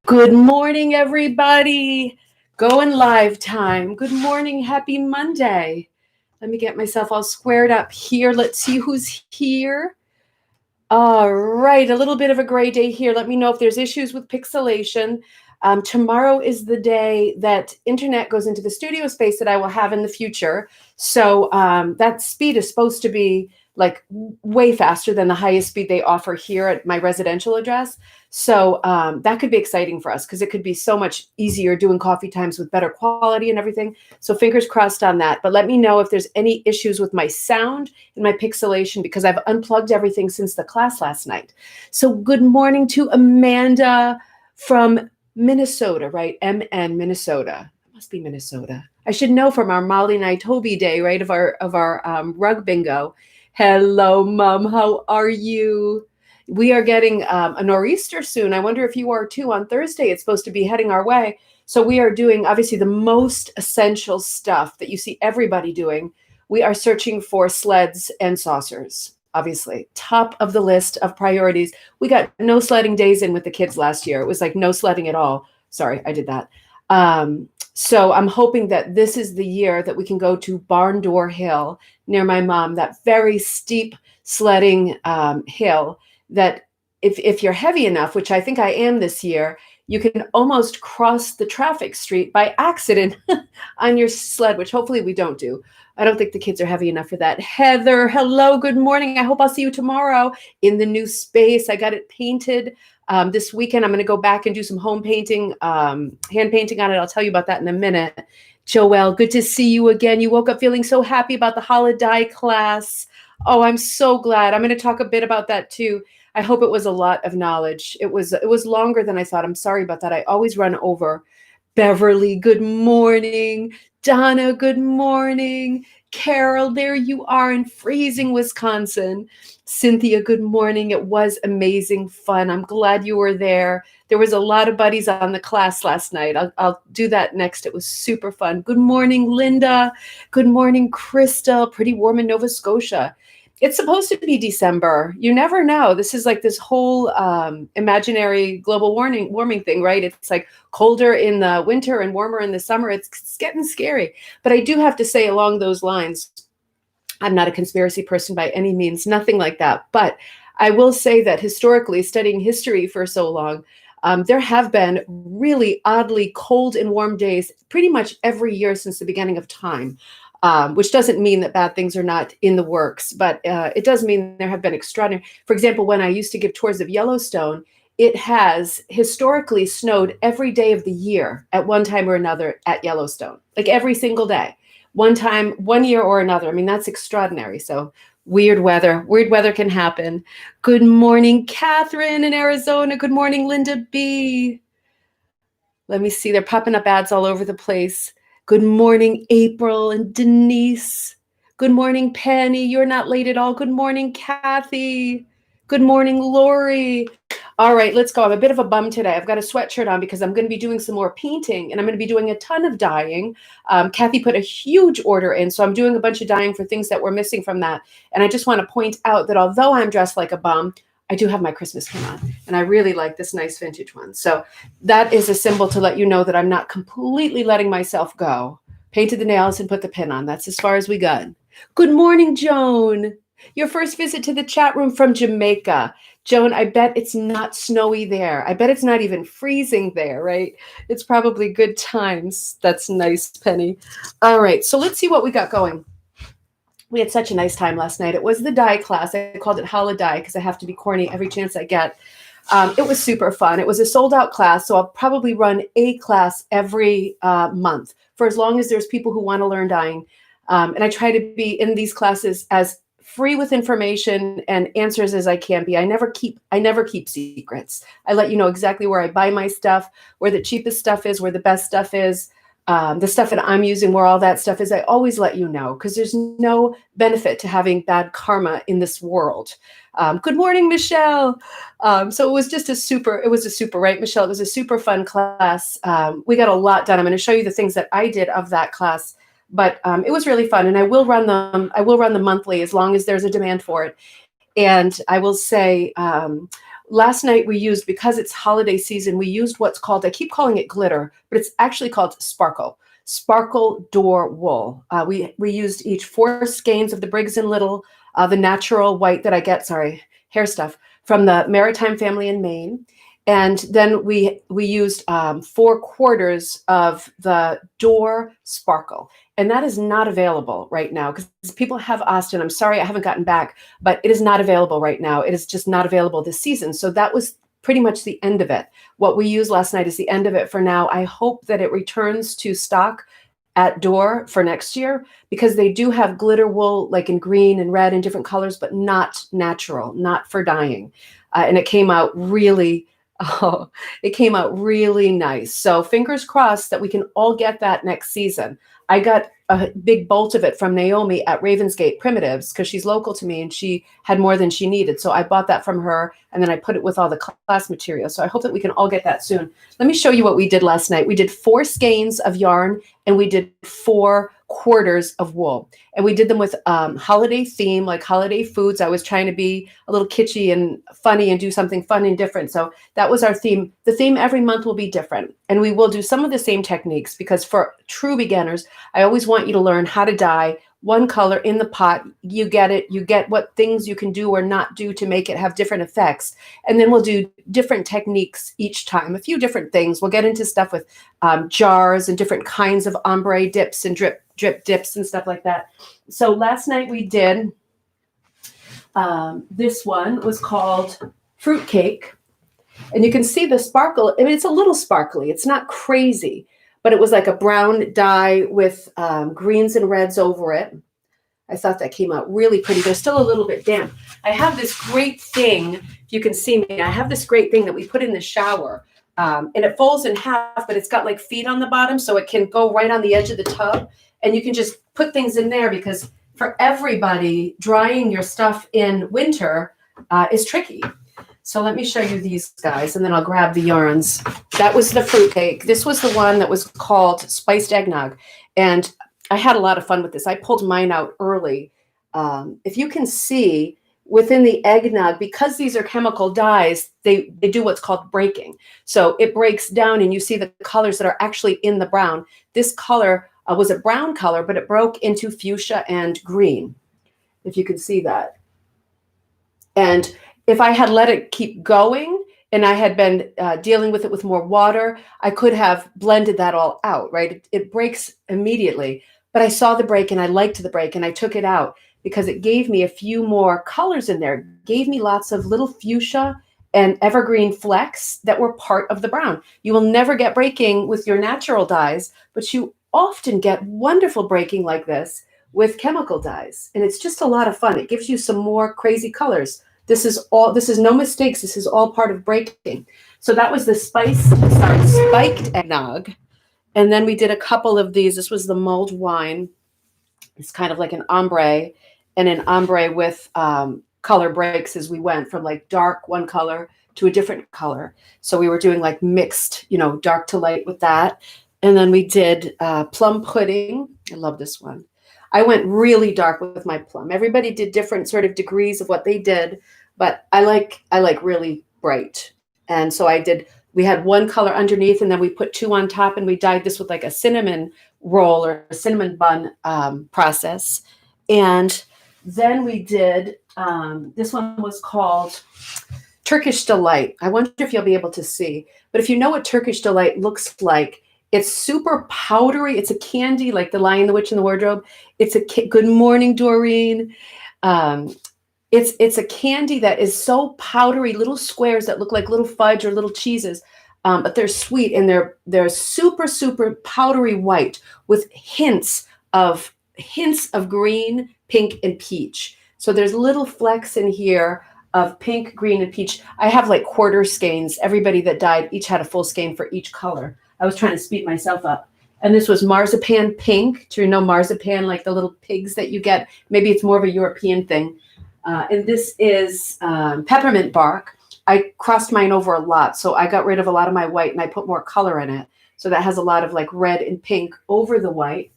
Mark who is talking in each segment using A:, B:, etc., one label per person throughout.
A: Good morning, everybody. Going live time. Good morning. Happy Monday. Let me get myself all squared up here. Let's see who's here. All right. A little bit of a gray day here. Let me know if there's issues with pixelation. Tomorrow is the day that internet goes into the studio space that I will have in the future. So that speed is supposed to be like way faster than the highest speed they offer here at my residential address. So that could be exciting for us because it could be so much easier doing coffee times with better quality and everything. So fingers crossed on that. But let me know if there's any issues with my sound and my pixelation because I've unplugged everything since the class last night. So good morning to Amanda from Minnesota, right? MN, Minnesota. It must be Minnesota. I should know from our Molly Toby day, right? Of our rug bingo. Hello, Mom. How are you? We are getting a nor'easter soon. I wonder if you are too. On Thursday, it's supposed to be heading our way. So we are doing obviously the most essential stuff that you see everybody doing. We are searching for sleds and saucers. Obviously, top of the list of priorities. We got no sledding days in with the kids last year. It was like no sledding at all. Sorry, I did that. So I'm hoping that this is the year that we can go to Barn Door Hill near my mom, that very steep sledding hill that if you're heavy enough, which I think I am this year, you can almost cross the traffic street by accident on your sled, which hopefully we don't do. I don't think the kids are heavy enough for that. Heather, hello, good morning. I hope I'll see you tomorrow in the new space. I got it painted this weekend. I'm going to go back and do some home painting, hand painting on it. I'll tell you about that in a minute. Joelle, good to see you again. You woke up feeling so happy about the holiday class. Oh, I'm so glad. I'm going to talk a bit about that too. I hope it was a lot of knowledge. It was longer than I thought. I'm sorry about that. I always run over. Beverly, good morning. Donna, good morning. Carol, there you are in freezing Wisconsin. Cynthia, good morning. It was amazing fun. I'm glad you were there. There was a lot of buddies on the class last night. I'll do that next. It was super fun. Good morning, Linda. Good morning, Crystal. Pretty warm in Nova Scotia. It's supposed to be December. You never know. This is like this whole imaginary global warming thing, right? It's like colder in the winter and warmer in the summer. It's getting scary. But I do have to say along those lines, I'm not a conspiracy person by any means, nothing like that. But I will say that historically, studying history for so long, there have been really oddly cold and warm days pretty much every year since the beginning of time. Which doesn't mean that bad things are not in the works, but it does mean there have been extraordinary. For example, when I used to give tours of Yellowstone, it has historically snowed every day of the year at one time or another at Yellowstone, like every single day, one time, one year or another. I mean, that's extraordinary. So weird weather can happen. Good morning, Catherine in Arizona. Good morning, Linda B. Let me see. They're popping up ads all over the place. Good morning, April and Denise. Good morning, Penny. You're not late at all. Good morning, Kathy. Good morning, Lori. All right, let's go. I'm a bit of a bum today. I've got a sweatshirt on because I'm going to be doing some more painting and I'm going to be doing a ton of dyeing. Kathy put a huge order in, so I'm doing a bunch of dyeing for things that were missing from that. And I just want to point out that although I'm dressed like a bum, I do have my Christmas pin on, and I really like this nice vintage one. So that is a symbol to let you know that I'm not completely letting myself go. Painted the nails and put the pin on. That's as far as we got. Good morning, Joan. Your first visit to the chat room from Jamaica. Joan, I bet it's not snowy there. I bet it's not even freezing there, right? It's probably good times. That's nice, Penny. All right, so let's see what we got going. We had such a nice time last night. It was the dye class. I called it holiday because I have to be corny every chance I get. It was super fun. It was a sold out class, so I'll probably run a class every month for as long as there's people who want to learn dyeing. And I try to be in these classes as free with information and answers as I can be. I never keep secrets. I let you know exactly where I buy my stuff, where the cheapest stuff is, where the best stuff is. The stuff that I'm using, where all that stuff is, I always let you know because there's no benefit to having bad karma in this world. Good morning, Michelle. So it was a super, right, Michelle? It was a super fun class. We got a lot done. I'm going to show you the things that I did of that class, but it was really fun. And I will run them monthly as long as there's a demand for it. And I will say, last night we used, because it's holiday season, we used what's called, I keep calling it glitter, but it's actually called sparkle door wool. We used each 4 skeins of the Briggs and Little, the natural white that I get, hair stuff, from the Maritime family in Maine. And then we used 4/4 of the door sparkle. And that is not available right now because people have asked, and I'm sorry I haven't gotten back, but it is not available right now. It is just not available this season. So that was pretty much the end of it. What we used last night is the end of it for now. I hope that it returns to stock at door for next year, because they do have glitter wool, like in green and red and different colors, but not natural, not for dyeing. And it came out really, it came out really nice. So fingers crossed that we can all get that next season. I got a big bolt of it from Naomi at Ravensgate Primitives because she's local to me and she had more than she needed. So I bought that from her and then I put it with all the class material. So I hope that we can all get that soon. Let me show you what we did last night. We did 4 skeins of yarn and we did 4/4 of wool. And we did them with holiday theme, like holiday foods. I was trying to be a little kitschy and funny and do something fun and different. So that was our theme. The theme every month will be different. And we will do some of the same techniques because for true beginners, I always want you to learn how to dye one color in the pot. You get it. You get what things you can do or not do to make it have different effects. And then we'll do different techniques each time, a few different things. We'll get into stuff with jars and different kinds of ombre dips and drip dips and stuff like that. So last night we did, this one was called Fruitcake. And you can see the sparkle. I mean, it's a little sparkly. It's not crazy, but it was like a brown dye with greens and reds over it. I thought that came out really pretty. They're still a little bit damp. I have this great thing, if you can see me, I have this great thing that we put in the shower. And it folds in half, but it's got like feet on the bottom, so it can go right on the edge of the tub. And you can just put things in there because for everybody, drying your stuff in winter is tricky. So let me show you these guys, and then I'll grab the yarns. That was the fruitcake. This was the one that was called Spiced Eggnog. And I had a lot of fun with this. I pulled mine out early. If you can see within the eggnog, because these are chemical dyes, they do what's called breaking. So it breaks down and you see the colors that are actually in the brown. This color was a brown color, but it broke into fuchsia and green, if you can see that. And if I had let it keep going and I had been dealing with it with more water, I could have blended that all out, right? It breaks immediately, but I saw the break and I liked the break and I took it out because it gave me a few more colors in there. It gave me lots of little fuchsia and evergreen flecks that were part of the brown. You will never get breaking with your natural dyes, but you often get wonderful breaking like this with chemical dyes. And it's just a lot of fun. It gives you some more crazy colors. This is no mistakes. This is all part of breaking. So that was the spiked eggnog. And then we did a couple of these. This was the mulled wine. It's kind of like an ombre and an ombre with color breaks as we went from like dark one color to a different color. So we were doing like mixed, dark to light with that. And then we did plum pudding. I love this one. I went really dark with my plum. Everybody did different sort of degrees of what they did, but I like really bright. And so we had one color underneath and then we put 2 on top and we dyed this with like a cinnamon roll or a cinnamon bun process. And then we did, this one was called Turkish Delight. I wonder if you'll be able to see, but if you know what Turkish Delight looks like, it's super powdery. It's a candy like The Lion, the Witch, and the Wardrobe. It's Good morning, Doreen. It's a candy that is so powdery, little squares that look like little fudge or little cheeses, but they're sweet and they're super, super powdery white with hints of green, pink, and peach. So there's little flecks in here of pink, green, and peach. I have like quarter skeins. Everybody that dyed each had a full skein for each color. I was trying to speed myself up. And this was marzipan pink. Do you know marzipan, like the little pigs that you get? Maybe it's more of a European thing. And this is peppermint bark. I crossed mine over a lot. So I got rid of a lot of my white and I put more color in it. So that has a lot of like red and pink over the white.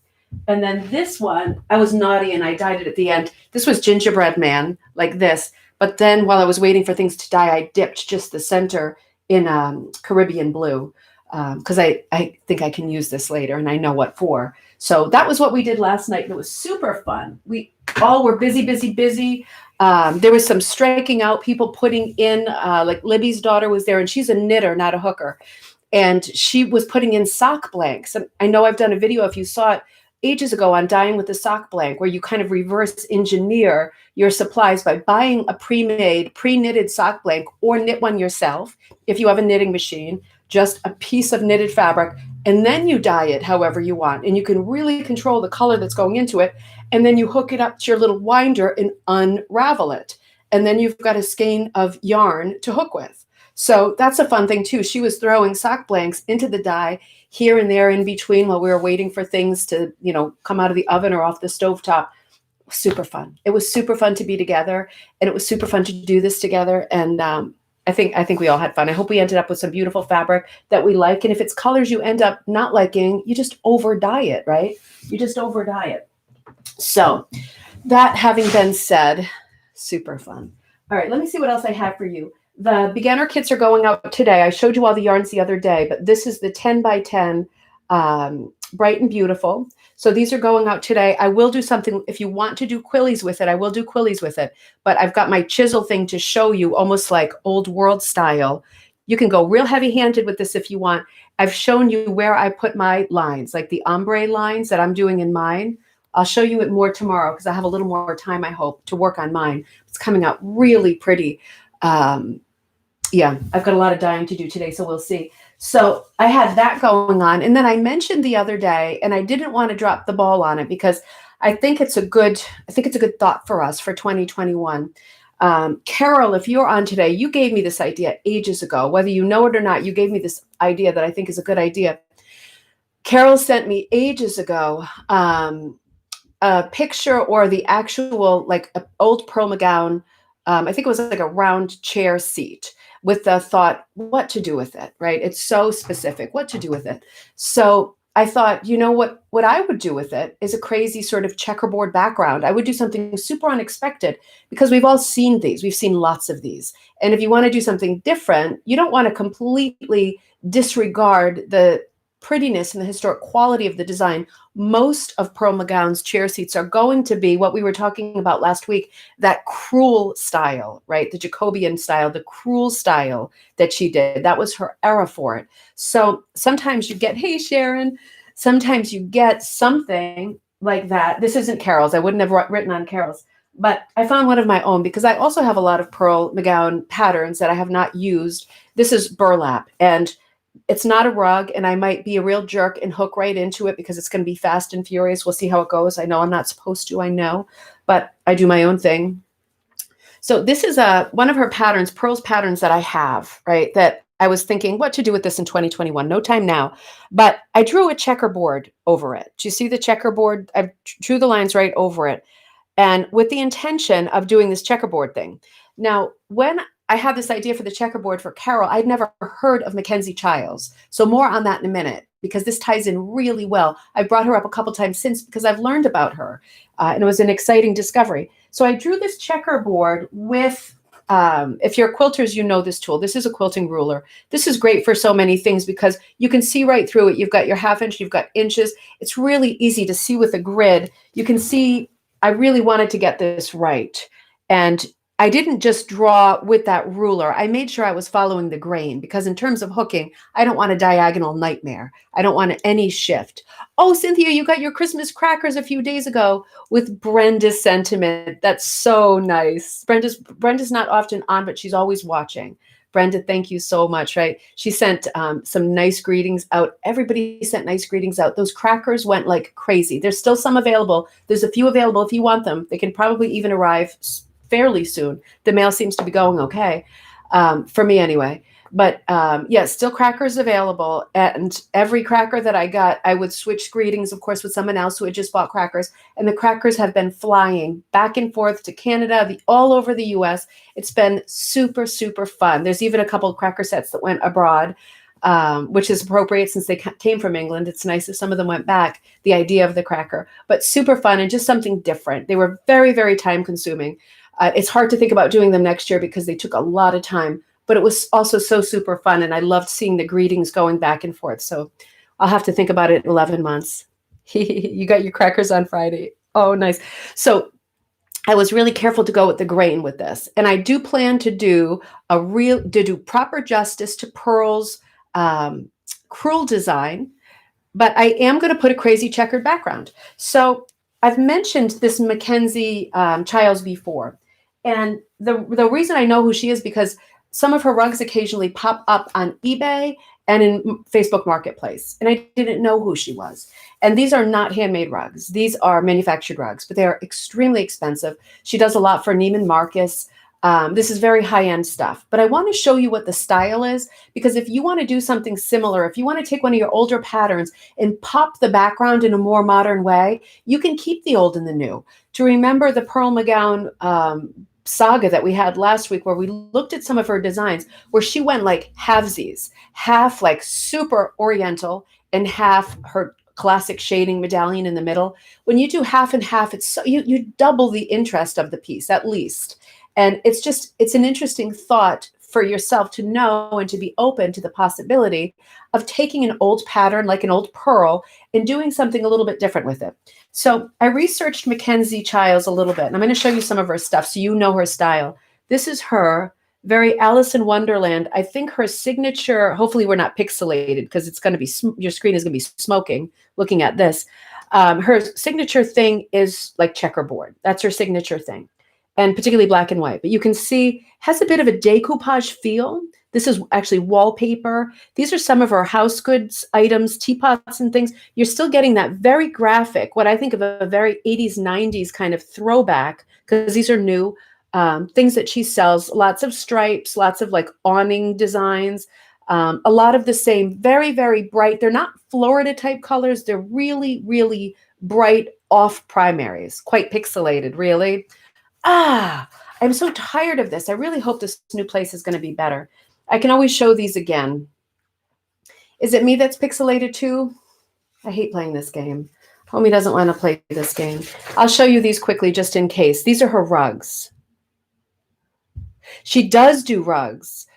A: And then this one, I was naughty and I dyed it at the end. This was gingerbread man, like this. But then while I was waiting for things to dye, I dipped just the center in Caribbean blue because I think I can use this later and I know what for. So that was what we did last night. And it was super fun. We all were busy, busy, busy. There was some striking out, people putting in, like Libby's daughter was there, and she's a knitter, not a hooker. And she was putting in sock blanks. And I know I've done a video, if you saw it ages ago, on dyeing with the sock blank, where you kind of reverse engineer your supplies by buying a pre-made, pre-knitted sock blank, or knit one yourself if you have a knitting machine, just a piece of knitted fabric, and then you dye it however you want. And you can really control the color that's going into it. And then you hook it up to your little winder and unravel it. And then you've got a skein of yarn to hook with. So that's a fun thing too. She was throwing sock blanks into the dye here and there in between while we were waiting for things to, come out of the oven or off the stovetop. Super fun. It was super fun to be together, and it was super fun to do this together. And I think we all had fun. I hope we ended up with some beautiful fabric that we like. And if it's colors you end up not liking, you just over dye it, right? You just over dye it. So that having been said, super fun. All right, let me see what else I have for you. The beginner kits are going out today. I showed you all the yarns the other day, but this is the 10 by 10 Bright and Beautiful. So these are going out today. I will do something, if you want to do quillies with it, I will do quillies with it. But I've got my chisel thing to show you, almost like old world style. You can go real heavy-handed with this if you want. I've shown you where I put my lines, like the ombre lines that I'm doing in mine. I'll show you it more tomorrow because I have a little more time, I hope, to work on mine. It's coming out really pretty. Yeah, I've got a lot of dyeing to do today, so we'll see. So I had that going on. And then I mentioned the other day, and I didn't want to drop the ball on it because I think it's a good thought for us for 2021. Carol, if you're on today, you gave me this idea ages ago. Whether you know it or not, you gave me this idea that I think is a good idea. Carol sent me ages ago a picture or the actual, like, old Pearl McGowan, I think it was like a round chair seat with the thought, what to do with it, right? It's so specific, what to do with it. So I thought, what I would do with it is a crazy sort of checkerboard background. I would do something super unexpected because we've all seen these. We've seen lots of these. And if you want to do something different, you don't want to completely disregard the prettiness and the historic quality of the design. Most of Pearl McGowan's chair seats are going to be what we were talking about last week, that crewel style, right? The Jacobean style, the crewel style that she did. That was her era for it. So sometimes you get, hey, Sharon, sometimes you get something like that. This isn't Carol's. I wouldn't have written on Carol's, but I found one of my own because I also have a lot of Pearl McGowan patterns that I have not used. This is burlap, and it's not a rug, and I might be a real jerk and hook right into it because it's going to be fast and furious. We'll see how it goes. I know I'm not supposed to, I know, but I do my own thing. So this is one of her patterns, Pearl's patterns that I have, right, that I was thinking what to do with this in 2021. No time now, but I drew a checkerboard over it. Do you see the checkerboard? I drew the lines right over it, and with the intention of doing this checkerboard thing. Now, when I had this idea for the checkerboard for Carol, I'd never heard of MacKenzie-Childs. So more on that in a minute, because this ties in really well. I've brought her up a couple times since because I've learned about her, and it was an exciting discovery. So I drew this checkerboard with, if you're quilters, you know this tool. This is a quilting ruler. This is great for so many things because you can see right through it. You've got your half inch, you've got inches. It's really easy to see with a grid. You can see, I really wanted to get this right. And I didn't just draw with that ruler. I made sure I was following the grain because in terms of hooking, I don't want a diagonal nightmare. I don't want any shift. Oh, Cynthia, you got your Christmas crackers a few days ago with Brenda's sentiment. That's so nice. Brenda's not often on, but she's always watching. Brenda, thank you so much, right? She sent some nice greetings out. Everybody sent nice greetings out. Those crackers went like crazy. There's still some available. There's a few available if you want them. They can probably even arrive fairly soon. The mail seems to be going okay, for me anyway. But yeah, still crackers available. And every cracker that I got, I would switch greetings, of course, with someone else who had just bought crackers. And the crackers have been flying back and forth to Canada, all over the US. It's been super, super fun. There's even a couple of cracker sets that went abroad, which is appropriate since they came from England. It's nice if some of them went back, the idea of the cracker. But super fun and just something different. They were very, very time consuming. It's hard to think about doing them next year because they took a lot of time, but it was also so super fun. And I loved seeing the greetings going back and forth. So I'll have to think about it in 11 months. You got your crackers on Friday. Oh, nice. So I was really careful to go with the grain with this. And I do plan to do proper justice to Pearl's crewel design, but I am going to put a crazy checkered background. So I've mentioned this MacKenzie-Childs before. And the reason I know who she is because some of her rugs occasionally pop up on eBay and in Facebook Marketplace. And I didn't know who she was. And these are not handmade rugs. These are manufactured rugs, but they are extremely expensive. She does a lot for Neiman Marcus. This is very high-end stuff. But I want to show you what the style is, because if you want to do something similar, if you want to take one of your older patterns and pop the background in a more modern way, you can keep the old and the new. To remember the Pearl McGowan saga that we had last week, where we looked at some of her designs, where she went like halvesies, half like super oriental and half her classic shading medallion in the middle. When you do half and half, it's so you double the interest of the piece at least. And it's an interesting thought for yourself to know and to be open to the possibility of taking an old pattern like an old pearl and doing something a little bit different with it. So I researched MacKenzie-Childs a little bit, and I'm going to show you some of her stuff so you know her style. This is her, very Alice in Wonderland. I think her signature, hopefully we're not pixelated because it's going to be, your screen is going to be smoking looking at this. Her signature thing is like checkerboard. That's her signature thing. And particularly black and white. But you can see has a bit of a decoupage feel. This is actually wallpaper. These are some of her house goods items, teapots and things. You're still getting that very graphic, what I think of a very 80s, 90s kind of throwback, because these are new things that she sells. Lots of stripes, lots of like awning designs, a lot of the same, very, very bright. They're not Florida type colors. They're really, really bright off primaries, quite pixelated, really. I'm so tired of this. I really hope this new place is going to be better. I can always show these again. Is it me that's pixelated too? I hate playing this game. Homie doesn't want to play this game. I'll show you these quickly just in case. These are her rugs. She does do rugs.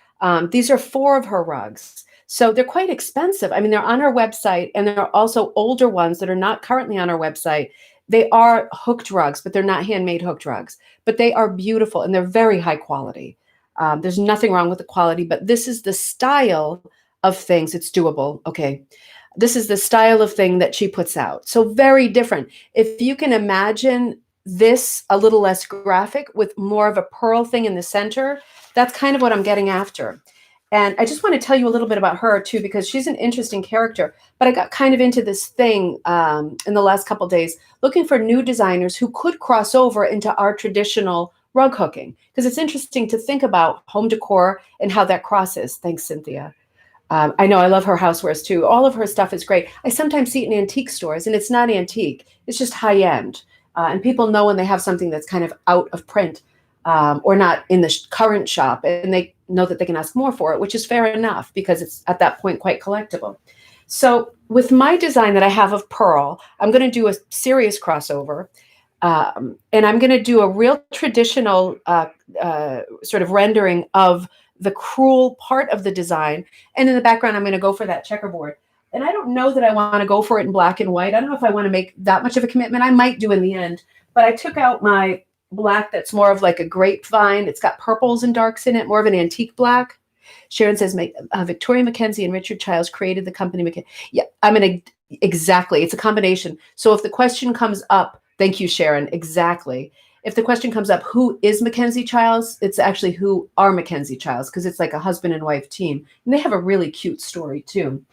A: These are 4 of her rugs. So they're quite expensive. I mean, they're on her website, and there are also older ones that are not currently on her website. They are hooked rugs, but they're not handmade hooked rugs. But they are beautiful, and they're very high quality. There's nothing wrong with the quality, but this is the style of things. It's doable. Okay. This is the style of thing that she puts out. So very different. If you can imagine this a little less graphic with more of a pearl thing in the center, that's kind of what I'm getting after. And I just want to tell you a little bit about her too, because she's an interesting character. But I got kind of into this thing in the last couple of days, looking for new designers who could cross over into our traditional rug hooking, because it's interesting to think about home decor and how that crosses. Thanks, Cynthia. I know I love her housewares too. All of her stuff is great. I sometimes see it in antique stores, and it's not antique. It's just high end. And people know when they have something that's kind of out of print or not in the current shop, and they know that they can ask more for it, which is fair enough because it's at that point quite collectible. So with my design that I have of pearl, I'm going to do a serious crossover. And I'm going to do a real traditional sort of rendering of the crewel part of the design. And in the background, I'm going to go for that checkerboard. And I don't know that I want to go for it in black and white. I don't know if I want to make that much of a commitment. I might do in the end. But I took out my black that's more of like a grapevine. It's got purples and darks in it, more of an antique black. Sharon says, Victoria McKenzie and Richard Childs created the company. Yeah, exactly. It's a combination. So if the question comes up, thank you, Sharon. Exactly. If the question comes up, who is MacKenzie-Childs? It's actually who are MacKenzie-Childs, because it's like a husband and wife team. And they have a really cute story too.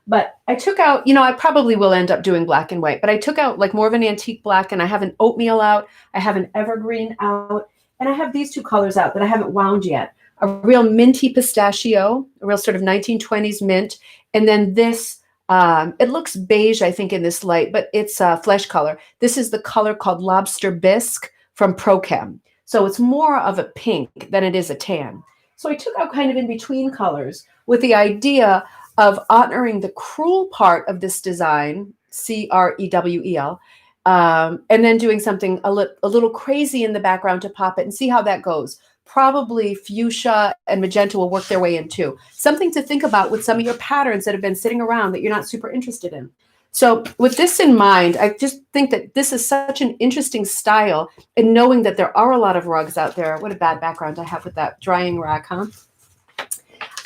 A: But I took out, I probably will end up doing black and white, but I took out like more of an antique black, and I have an oatmeal out. I have an evergreen out, and I have these 2 colors out that I haven't wound yet. A real minty pistachio, a real sort of 1920s mint. And then this, it looks beige, I think, in this light, but it's flesh color. This is the color called Lobster Bisque from Prochem. So it's more of a pink than it is a tan. So I took out kind of in between colors with the idea of honoring the crewel part of this design, CREWEL, And then doing something a little crazy in the background to pop it and see how that goes. Probably fuchsia and magenta will work their way in too. Something to think about with some of your patterns that have been sitting around that you're not super interested in. So with this in mind, I just think that this is such an interesting style, and knowing that there are a lot of rugs out there. What a bad background I have with that drying rack, huh?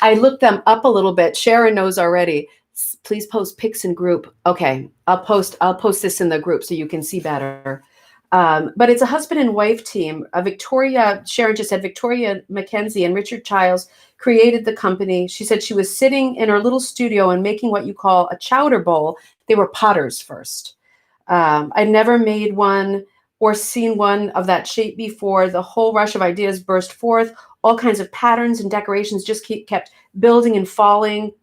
A: I looked them up a little bit. Sharon knows already. Please post pics in group. Okay, I'll post this in the group so you can see better. But it's a husband and wife team. Sharon just said Victoria McKenzie and Richard Childs created the company. She said she was sitting in her little studio and making what you call a chowder bowl. They were potters first. I'd never made one or seen one of that shape before. The whole rush of ideas burst forth. All kinds of patterns and decorations just kept building and falling,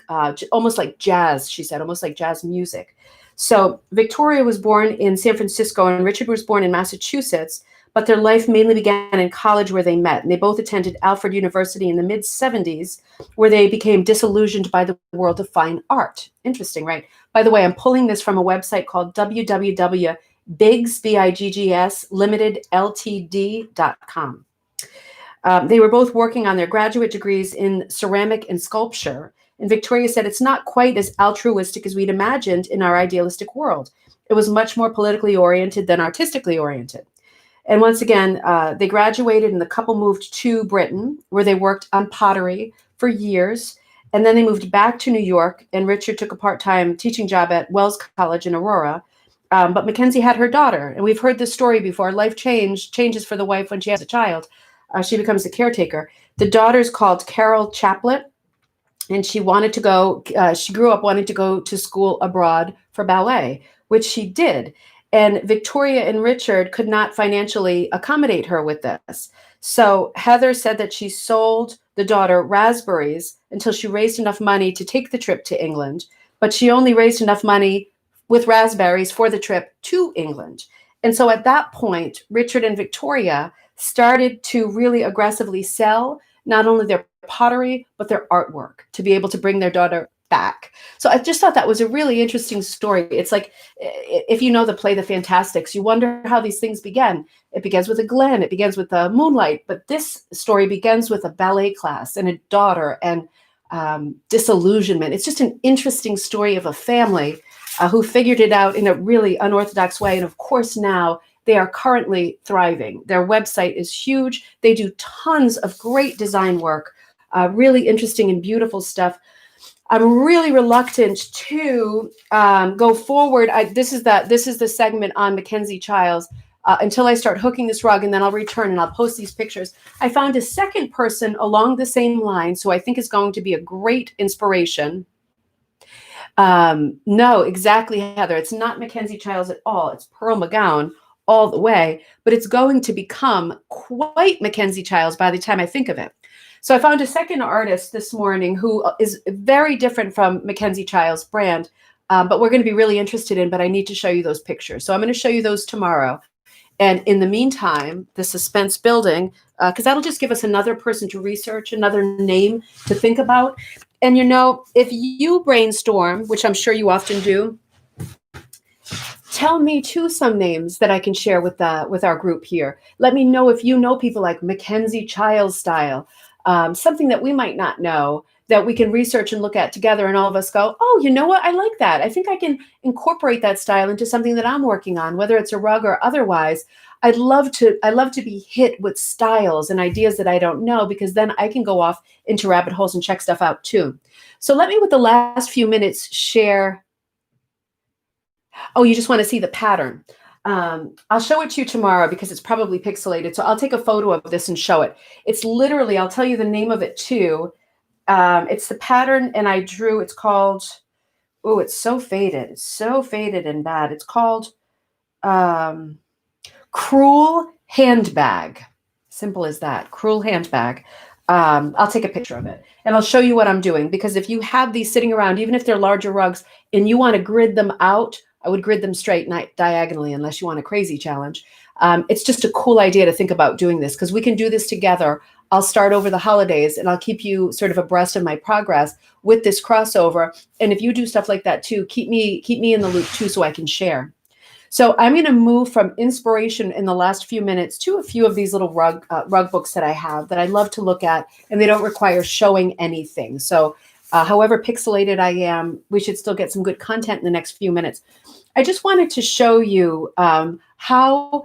A: almost like jazz, she said, almost like jazz music. So Victoria was born in San Francisco and Richard was born in Massachusetts, but their life mainly began in college where they met. And they both attended Alfred University in the mid-'70s, where they became disillusioned by the world of fine art. Interesting, right? By the way, I'm pulling this from a website called www.biggs.limitedltd.com. They were both working on their graduate degrees in ceramic and sculpture. And Victoria said, it's not quite as altruistic as we'd imagined in our idealistic world. It was much more politically oriented than artistically oriented. And once again, they graduated and the couple moved to Britain, where they worked on pottery for years. And then they moved back to New York, and Richard took a part-time teaching job at Wells College in Aurora. But Mackenzie had her daughter, and we've heard this story before. Life changes for the wife when she has a child. She becomes the caretaker. The daughter's called Carol Chaplet, and she wanted to go, she grew up wanting to go to school abroad for ballet, which she did. And Victoria and Richard could not financially accommodate her with this. So Heather said that she sold the daughter raspberries until she raised enough money to take the trip to England, but she only raised enough money with raspberries for the trip to England. And so at that point, Richard and Victoria started to really aggressively sell not only their pottery, but their artwork to be able to bring their daughter back. So I just thought that was a really interesting story. It's like, if you know the play The Fantastics, you wonder how these things began. It begins with a Glen, it begins with a moonlight, but this story begins with a ballet class and a daughter and disillusionment. It's just an interesting story of a family who figured it out in a really unorthodox way. And of course, now they are currently thriving. Their website is huge. They do tons of great design work, really interesting and beautiful stuff. I'm really reluctant to go forward. This is the segment on MacKenzie-Childs until I start hooking this rug, and then I'll return and I'll post these pictures. I found a second person along the same line, so I think is going to be a great inspiration. No, exactly, Heather. It's not MacKenzie-Childs at all. It's Pearl McGowan all the way, but it's going to become quite MacKenzie-Childs by the time I think of it. So I found a second artist this morning who is very different from MacKenzie-Childs' brand, but we're going to be really interested in, but I need to show you those pictures. So I'm going to show you those tomorrow. And in the meantime, the suspense building, because that'll just give us another person to research, another name to think about. And, you know, if you brainstorm, which I'm sure you often do, tell me too some names that I can share with our group here. Let me know if you know people like MacKenzie-Childs style, something that we might not know that we can research and look at together, and all of us go, oh, you know what? I like that. I think I can incorporate that style into something that I'm working on, whether it's a rug or otherwise. I love to be hit with styles and ideas that I don't know, because then I can go off into rabbit holes and check stuff out too. So let me, with the last few minutes, share. Oh, you just want to see the pattern. I'll show it to you tomorrow because it's probably pixelated. So I'll take a photo of this and show it. It's literally, I'll tell you the name of it too. It's the pattern, and I drew, it's called, oh, it's so faded. It's so faded and bad. It's called Cruel Handbag. Simple as that. Cruel Handbag. I'll take a picture of it and I'll show you what I'm doing, because if you have these sitting around, even if they're larger rugs and you want to grid them out, I would grid them straight, not diagonally, unless you want a crazy challenge. It's just a cool idea to think about doing this, because we can do this together. I'll start over the holidays and I'll keep you sort of abreast of my progress with this crossover. And if you do stuff like that too, keep me in the loop too, so I can share. So I'm going to move from inspiration in the last few minutes to a few of these little rug books that I have that I love to look at, and they don't require showing anything. So however pixelated I am, we should still get some good content in the next few minutes. I just wanted to show you how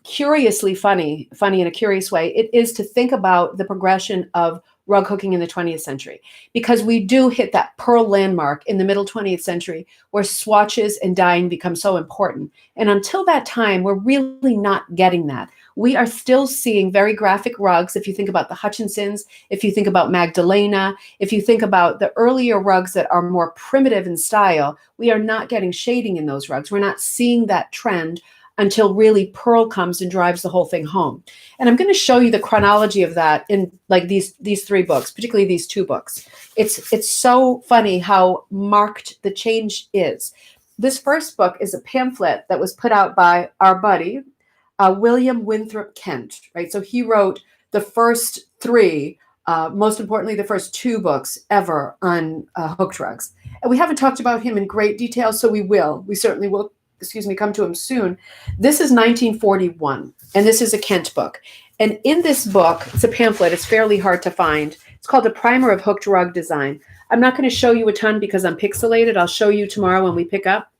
A: curiously funny in a curious way, it is to think about the progression of rug hooking in the 20th century, because we do hit that pearl landmark in the middle 20th century where swatches and dyeing become so important. And until that time, we're really not getting that. We are still seeing very graphic rugs. If you think about the Hutchinsons, if you think about Magdalena, if you think about the earlier rugs that are more primitive in style, we are not getting shading in those rugs. We're not seeing that trend until really pearl comes and drives the whole thing home. And I'm going to show you the chronology of that in like these three books, particularly these two books. It's so funny how marked the change is. This first book is a pamphlet that was put out by our buddy, William Winthrop Kent, right? So he wrote the first three, most importantly, the first two books ever on hooked rugs. And we haven't talked about him in great detail, so we will. We certainly will, come to him soon. This is 1941, and this is a Kent book. And in this book, it's a pamphlet. It's fairly hard to find. It's called A Primer of Hooked Rug Design. I'm not going to show you a ton because I'm pixelated. I'll show you tomorrow when we pick up.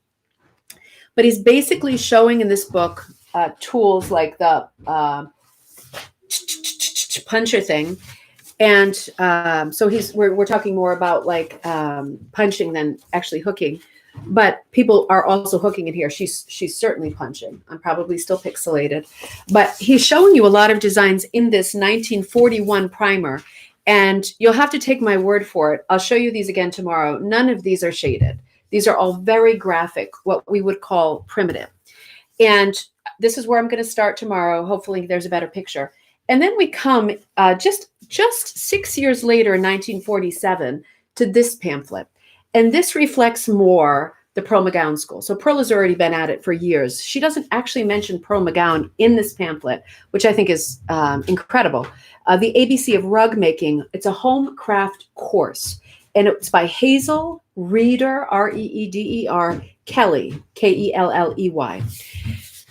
A: But he's basically showing in this book tools like the puncher thing. And so we're talking more about like punching than actually hooking. But people are also hooking in here. She's certainly punching. I'm probably still pixelated. But he's showing you a lot of designs in this 1941 primer. And you'll have to take my word for it. I'll show you these again tomorrow. None of these are shaded. These are all very graphic, what we would call primitive. And this is where I'm going to start tomorrow. Hopefully there's a better picture. And then we come just 6 years later in 1947 to this pamphlet. And this reflects more the Pearl McGowan School. So Pearl has already been at it for years. She doesn't actually mention Pearl McGowan in this pamphlet, which I think is incredible. The ABC of Rug Making, it's a home craft course. And it's by Hazel Reeder, Reeder, Kelly, Kelley.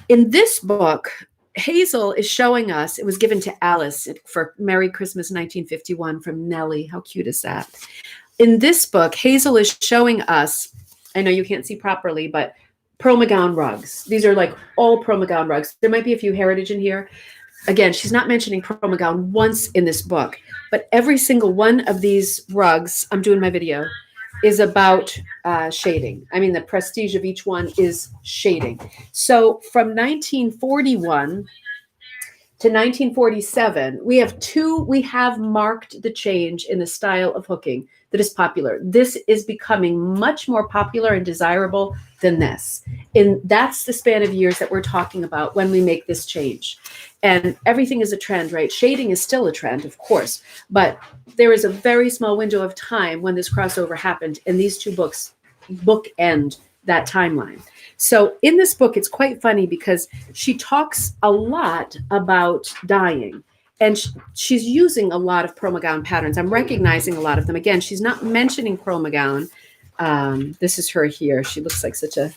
A: In this book, Hazel is showing us, it was given to Alice for Merry Christmas 1951 from Nellie. How cute is that? In this book, Hazel is showing us, I know you can't see properly, but Pearl McGowan rugs. These are like all Pearl McGowan rugs. There might be a few heritage in here. Again, she's not mentioning Pearl McGowan once in this book, but every single one of these rugs, I'm doing my video, is about shading. I mean, the prestige of each one is shading. So from 1941 to 1947, we have marked the change in the style of hooking that is popular. This is becoming much more popular and desirable than this. And that's the span of years that we're talking about when we make this change. And everything is a trend, right? Shading is still a trend, of course, but there is a very small window of time when this crossover happened, and these two books bookend that timeline. So in this book, it's quite funny because she talks a lot about dyeing, and she's using a lot of Pearl McGowan patterns. I'm recognizing a lot of them. Again, she's not mentioning Pearl McGowan. This is her here. She looks like such a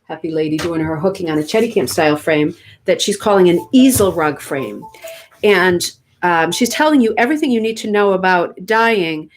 A: happy lady doing her hooking on a Chetty Camp style frame that she's calling an easel rug frame. And she's telling you everything you need to know about dyeing.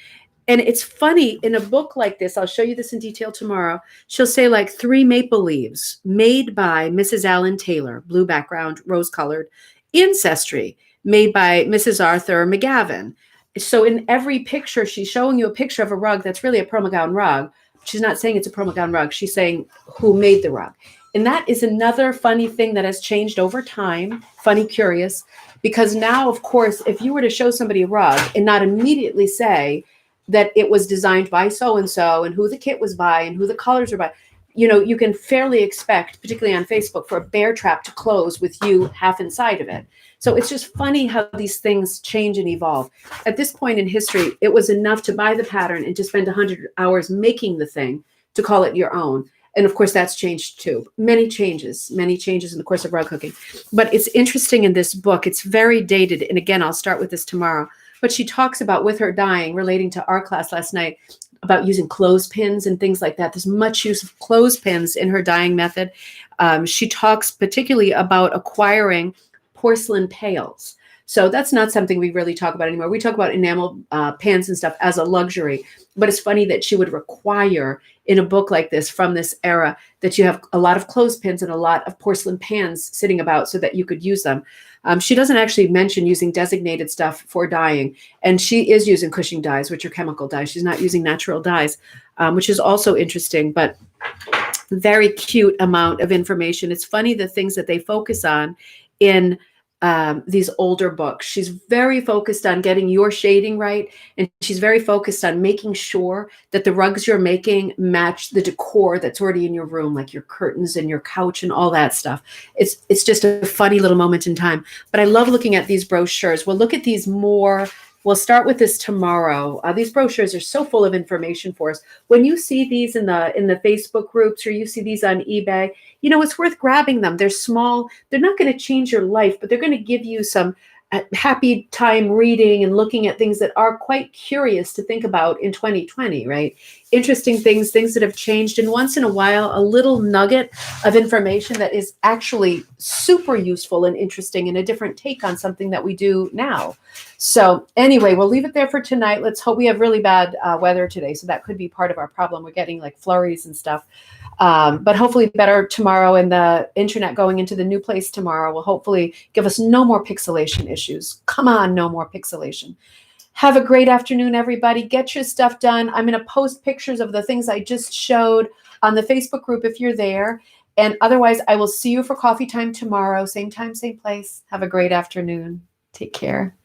A: And it's funny, in a book like this, I'll show you this in detail tomorrow, she'll say like 3 maple leaves made by Mrs. Allen Taylor, blue background, rose colored, ancestry made by Mrs. Arthur McGavin. So in every picture, she's showing you a picture of a rug that's really a Pearl McGowan rug. She's not saying it's a Pearl McGowan rug. She's saying who made the rug. And that is another funny thing that has changed over time, funny, curious, because now, of course, if you were to show somebody a rug and not immediately say that it was designed by so-and-so and who the kit was by and who the colors are by, you can fairly expect, particularly on Facebook, for a bear trap to close with you half inside of it. So it's just funny how these things change and evolve. At this point in history, it was enough to buy the pattern and to spend 100 hours making the thing to call it your own. And of course, that's changed too. Many changes in the course of rug hooking. But it's interesting in this book. It's very dated. And again, I'll start with this tomorrow. But she talks about, with her dyeing, relating to our class last night, about using clothespins and things like that. There's much use of clothespins in her dyeing method. She talks particularly about acquiring porcelain pails. So that's not something we really talk about anymore. We talk about enamel pans and stuff as a luxury, but it's funny that she would require in a book like this from this era that you have a lot of clothespins and a lot of porcelain pans sitting about so that you could use them. She doesn't actually mention using designated stuff for dyeing, and she is using Cushing dyes, which are chemical dyes. She's not using natural dyes, which is also interesting, but very cute amount of information. It's funny the things that they focus on in these older books. She's very focused on getting your shading right, and she's very focused on making sure that the rugs you're making match the decor that's already in your room, like your curtains and your couch and all that stuff. It's just a funny little moment in time. But I love looking at these brochures. We'll look at these more. We'll start with this tomorrow. These brochures are so full of information for us. When you see these in the Facebook groups or you see these on eBay, you know, it's worth grabbing them. They're small. They're not going to change your life, but they're going to give you some happy time reading and looking at things that are quite curious to think about in 2020, right? Interesting things that have changed. And once in a while, a little nugget of information that is actually super useful and interesting and a different take on something that we do now. So anyway, we'll leave it there for tonight. Let's hope we have really bad weather today. So that could be part of our problem. We're getting like flurries and stuff. But hopefully better tomorrow, and the internet going into the new place tomorrow will hopefully give us no more pixelation issues. Come on, no more pixelation. Have a great afternoon, everybody. Get your stuff done. I'm going to post pictures of the things I just showed on the Facebook group if you're there. And otherwise, I will see you for coffee time tomorrow. Same time, same place. Have a great afternoon. Take care.